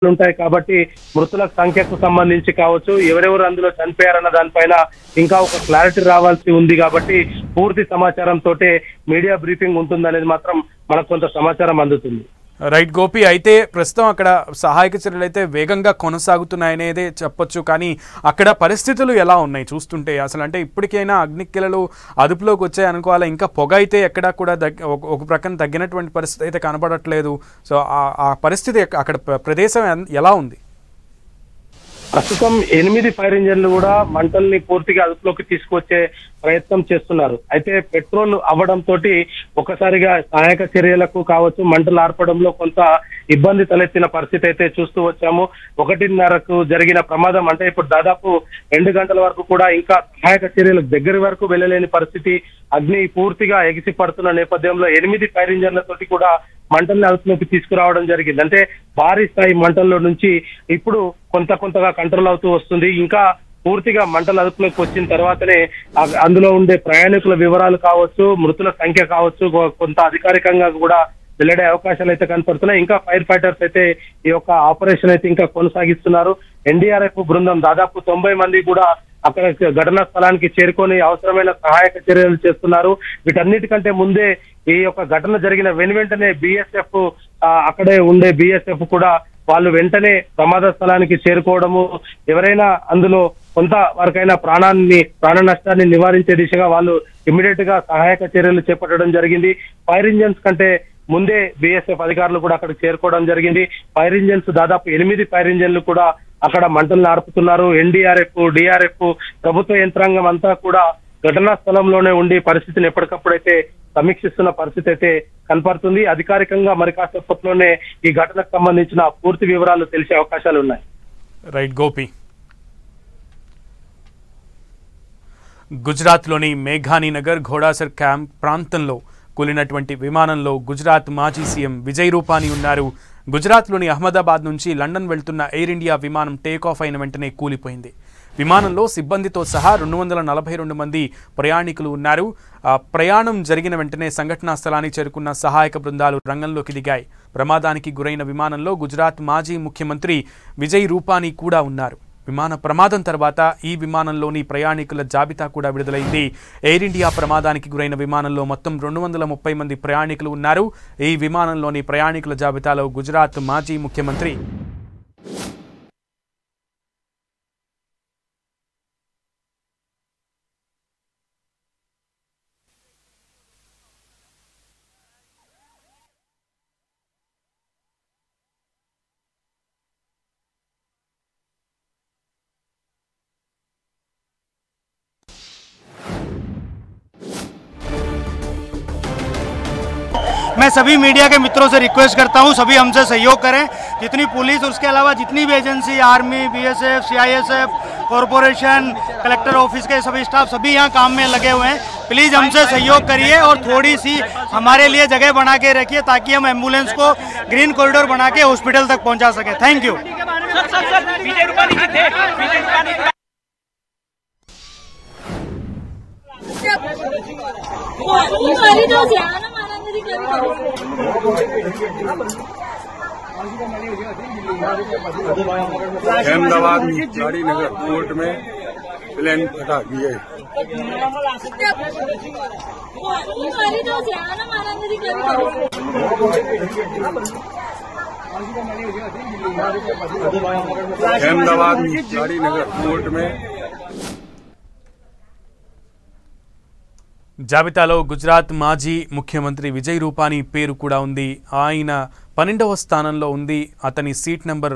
ఉంటాయి కాబట్టి మృతుల సంఖ్యకు సంబంధించి కావచ్చు, ఎవరెవరు అందులో చనిపోయారన్న దానిపైన ఇంకా ఒక క్లారిటీ రావాల్సి ఉంది కాబట్టి పూర్తి సమాచారం తోటే మీడియా బ్రీఫింగ్ ఉంటుందనేది మాత్రం మనకు కొంత సమాచారం అందుతుంది. రైట్ గోపి, అయితే ప్రస్తుతం అక్కడ సహాయక చర్యలు అయితే వేగంగా కొనసాగుతున్నాయనేదే చెప్పొచ్చు. కానీ అక్కడ పరిస్థితులు ఎలా ఉన్నాయి చూస్తుంటే? అసలు అంటే ఇప్పటికైనా అగ్నికిలలు అదుపులోకి వచ్చాయి అనుకోవాలా? ఇంకా పొగ అయితే ఎక్కడా కూడా ఒక ప్రక్కన తగ్గినటువంటి పరిస్థితి అయితే కనబడట్లేదు. సో ఆ పరిస్థితి అక్కడ ప్రదేశం ఎలా ఉంది? ప్రస్తుతం 8 ఫైర్ ఇంజన్లు కూడా మంటల్ని పూర్తిగా అదుపులోకి తీసుకొచ్చే ప్రయత్నం చేస్తున్నారు. అయితే పెట్రోల్ అవ్వడం తోటి ఒకసారిగా సహాయక చర్యలకు కావచ్చు, మంటలు ఆర్పడంలో కొంత ఇబ్బంది తలెత్తిన పరిస్థితి అయితే చూస్తూ వచ్చాము. 1:30కు జరిగిన ప్రమాదం అంటే ఇప్పుడు దాదాపు 2 గంటల వరకు కూడా ఇంకా సహాయక చర్యలకు దగ్గర వరకు వెళ్ళలేని పరిస్థితి. అగ్ని పూర్తిగా ఎగిసి పడుతున్న నేపథ్యంలో 8 ఫైర్ ఇంజన్లతోటి కూడా మంటల్ని అదుపులోకి తీసుకురావడం జరిగింది. అంటే భారీ స్థాయి మంటల్లో నుంచి ఇప్పుడు కొంతగా కంట్రోల్ అవుతూ వస్తుంది. ఇంకా పూర్తిగా మంటల అదుపులోకి వచ్చిన తర్వాతనే అందులో ఉండే ప్రయాణికుల వివరాలు కావచ్చు, మృతుల సంఖ్య కావచ్చు, కొంత అధికారికంగా కూడా వెల్లడే అవకాశాలు అయితే కనపడుతున్నాయి. ఇంకా ఫైర్ ఫైటర్స్ అయితే ఈ యొక్క ఆపరేషన్ అయితే ఇంకా కొనసాగిస్తున్నారు. ఎన్డీఆర్ఎఫ్ బృందం దాదాపు 90 మంది కూడా అక్కడ ఘటనా స్థలానికి చేరుకొని అవసరమైన సహాయక చర్యలు చేస్తున్నారు. వీటన్నిటికంటే ముందే ఈ యొక్క ఘటన జరిగిన వెంటనే బిఎస్ఎఫ్ అక్కడే ఉండే బిఎస్ఎఫ్ కూడా వాళ్ళు వెంటనే ప్రమాద స్థలానికి చేరుకోవడము, ఎవరైనా అందులో కొంత వరకైనా ప్రాణ నష్టాన్ని నివారించే దిశగా వాళ్ళు ఇమ్మీడియట్ గా సహాయక చర్యలు చేపట్టడం జరిగింది. ఫైర్ ఇంజన్స్ కంటే ముందే బిఎస్ఎఫ్ అధికారులు కూడా అక్కడికి చేరుకోవడం జరిగింది. ఫైర్ ఇంజన్స్ దాదాపు 8 ఫైర్ ఇంజన్లు కూడా అక్కడ మంటలు ఆర్పుతున్నారు. ఎన్డీఆర్ఎఫ్, డిఆర్ఎఫ్, ప్రభుత్వ యంత్రాంగం అంతా కూడా ఘటనా స్థలంలోనే ఉండి పరిస్థితిని ఎప్పటికప్పుడైతే సమీక్షిస్తున్న పరిస్థితి అయితే కనపడుతుంది. అధికారికంగా మరి కాసేపట్లోనే ఈ ఘటనకు సంబంధించిన పూర్తి వివరాలు తెలిసే అవకాశాలు ఉన్నాయి. రైట్ గోపి. గుజరాత్లోని మేఘానీనగర్ ఘోడాసర్ క్యాంప్ ప్రాంతంలో కూలినటువంటి విమానంలో గుజరాత్ మాజీ సీఎం విజయ్ రూపానీ ఉన్నారు. గుజరాత్లోని అహ్మదాబాద్ నుంచి లండన్ వెళ్తున్న ఎయిర్ ఇండియా విమానం టేకాఫ్ అయిన వెంటనే కూలిపోయింది. విమానంలో సిబ్బందితో సహా 242 మంది ప్రయాణికులు ఉన్నారు. ప్రయాణం జరిగిన వెంటనే సంఘటనా స్థలానికి చేరుకున్న సహాయక బృందాలు రంగంలోకి దిగాయి. ప్రమాదానికి గురైన విమానంలో గుజరాత్ మాజీ ముఖ్యమంత్రి విజయ్ రూపానీ కూడా ఉన్నారు. విమాన ప్రమాదం తర్వాత ఈ విమానంలోని ప్రయాణికుల జాబితా కూడా విడుదలైంది. ఎయిర్ ఇండియా ప్రమాదానికి గురైన విమానంలో మొత్తం 230 మంది ప్రయాణికులు ఉన్నారు. ఈ విమానంలోని ప్రయాణికుల జాబితాలో గుజరాత్ మాజీ ముఖ్యమంత్రి मैं सभी मीडिया के मित्रों से रिक्वेस्ट करता हूं, सभी हमसे सहयोग करें। जितनी पुलिस, उसके अलावा जितनी भी agency, army, BSF, CISF, corporation, collector office के सभी स्टाफ सभी यहां काम में लगे हुए हैं। प्लीज़ हमसे सहयोग करिए और थोड़ी सी हमारे लिए जगह बना के रखिए ताकि हम एम्बुलेंस को ग्रीन कॉरिडोर बना के हॉस्पिटल तक पहुंचा सकें। Thank you. अहमदाबाद गाड़ी नगर कोर्ट में प्लेन फटा गया। अहमदाबाद गाड़ी नगर कोर्ट में జాబితాలో గుజరాత్ మాజీ ముఖ్యమంత్రి విజయ్ రూపానీ పేరు కూడా ఉంది. ఆయన 12వ స్థానంలో ఉంది. అతని సీట్ నెంబర్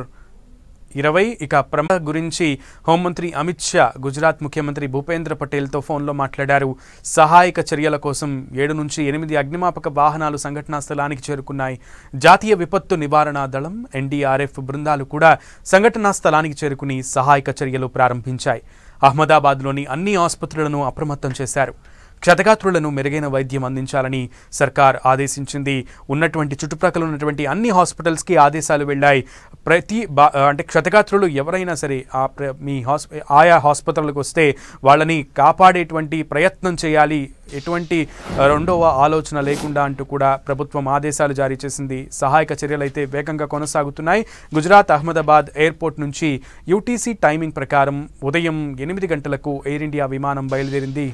20. ఇక ప్రమాద గురించి హోంమంత్రి అమిత్ షా గుజరాత్ ముఖ్యమంత్రి భూపేంద్ర పటేల్తో ఫోన్లో మాట్లాడారు. సహాయక చర్యల కోసం 7 నుంచి 8 అగ్నిమాపక వాహనాలు సంఘటనా స్థలానికి చేరుకున్నాయి. జాతీయ విపత్తు నివారణ దళం, ఎన్డీఆర్ఎఫ్ బృందాలు కూడా సంఘటనా స్థలానికి చేరుకుని సహాయక చర్యలు ప్రారంభించాయి. అహ్మదాబాద్లోని అన్ని ఆసుపత్రులను అప్రమత్తం చేశారు. క్షతగాత్రులను మెరుగైన వైద్యం అందించాలని సర్కార్ ఆదేశించింది. ఉన్నటువంటి చుట్టుప్రక్కల ఉన్నటువంటి అన్ని హాస్పిటల్స్కి ఆదేశాలు వెళ్ళాయి. అంటే క్షతగాత్రులు ఎవరైనా సరే మీ ఆయా హాస్పిటల్కి వస్తే వాళ్ళని కాపాడేటువంటి ప్రయత్నం చేయాలి, ఎటువంటి రెండవ ఆలోచన లేకుండా అంటూ కూడా ప్రభుత్వం ఆదేశాలు జారీ చేసింది. సహాయక చర్యలు అయితే వేగంగా కొనసాగుతున్నాయి. గుజరాత్ అహ్మదాబాద్ ఎయిర్పోర్ట్ నుంచి యూటీసీ టైమింగ్ ప్రకారం ఉదయం 8 గంటలకు ఎయిర్ ఇండియా విమానం బయలుదేరింది.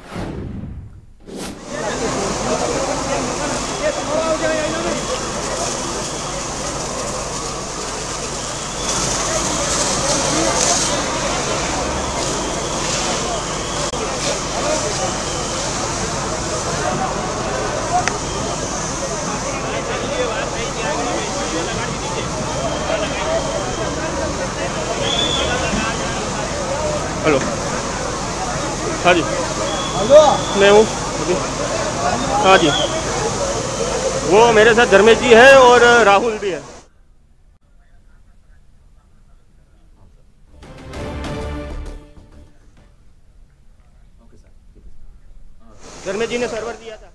हेलो, हाँ जी, मैं हूँ। हाँ जी, वो मेरे साथ धर्मेश जी है और राहुल भी है। धर्मेश जी ने सर्वर दिया था।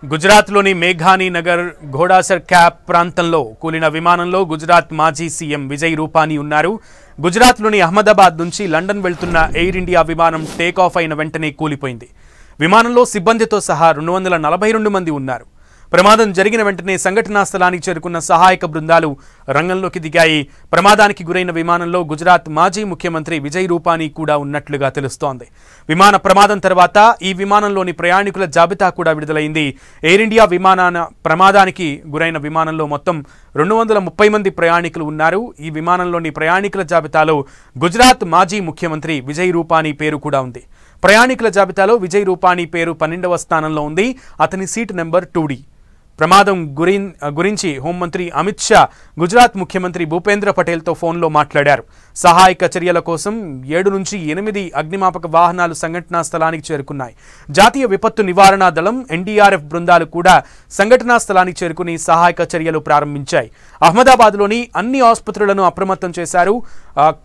గుజరాత్లోని మేఘానీ నగర్ ఘోడాసర్ క్యాప్ ప్రాంతంలో కూలిన విమానంలో గుజరాత్ మాజీ సీఎం విజయ్ రూపానీ ఉన్నారు. గుజరాత్లోని అహ్మదాబాద్ నుంచి లండన్ వెళ్తున్న ఎయిర్ ఇండియా విమానం టేకాఫ్ అయిన వెంటనే కూలిపోయింది. విమానంలో సిబ్బందితో సహా 242 మంది ఉన్నారు. ప్రమాదం జరిగిన వెంటనే సంఘటనా స్థలానికి చేరుకున్న సహాయక బృందాలు రంగంలోకి దిగాయి. ప్రమాదానికి గురైన విమానంలో గుజరాత్ మాజీ ముఖ్యమంత్రి విజయ్ రూపానీ కూడా ఉన్నట్లుగా తెలుస్తోంది. విమాన ప్రమాదం తర్వాత ఈ విమానంలోని ప్రయాణికుల జాబితా కూడా విడుదలైంది. ఎయిర్ ఇండియా ప్రమాదానికి గురైన విమానంలో మొత్తం 230 మంది ప్రయాణికులు ఉన్నారు. ఈ విమానంలోని ప్రయాణికుల జాబితాలో గుజరాత్ మాజీ ముఖ్యమంత్రి విజయ్ రూపానీ పేరు కూడా ఉంది. ప్రయాణికుల జాబితాలో విజయ్ రూపానీ పేరు 12వ స్థానంలో ఉంది. అతని సీట్ నెంబర్ 2D. ప్రమాదం గురించి హోంమంత్రి అమిత్ షా గుజరాత్ ముఖ్యమంత్రి భూపేంద్ర పటేల్తో ఫోన్లో మాట్లాడారు. సహాయక చర్యల కోసం 7 నుంచి 8 అగ్నిమాపక వాహనాలు సంఘటనా స్థలానికి చేరుకున్నాయి. జాతీయ విపత్తు నివారణ దళం NDRF బృందాలు కూడా సంఘటనా స్థలానికి చేరుకుని సహాయక చర్యలు ప్రారంభించాయి. అహ్మదాబాద్లోని అన్ని ఆసుపత్రులను అప్రమత్తం చేశారు.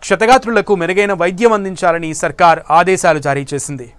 క్షతగాత్రులకు మెరుగైన వైద్యం అందించాలని సర్కార్ ఆదేశాలు జారీ చేసింది.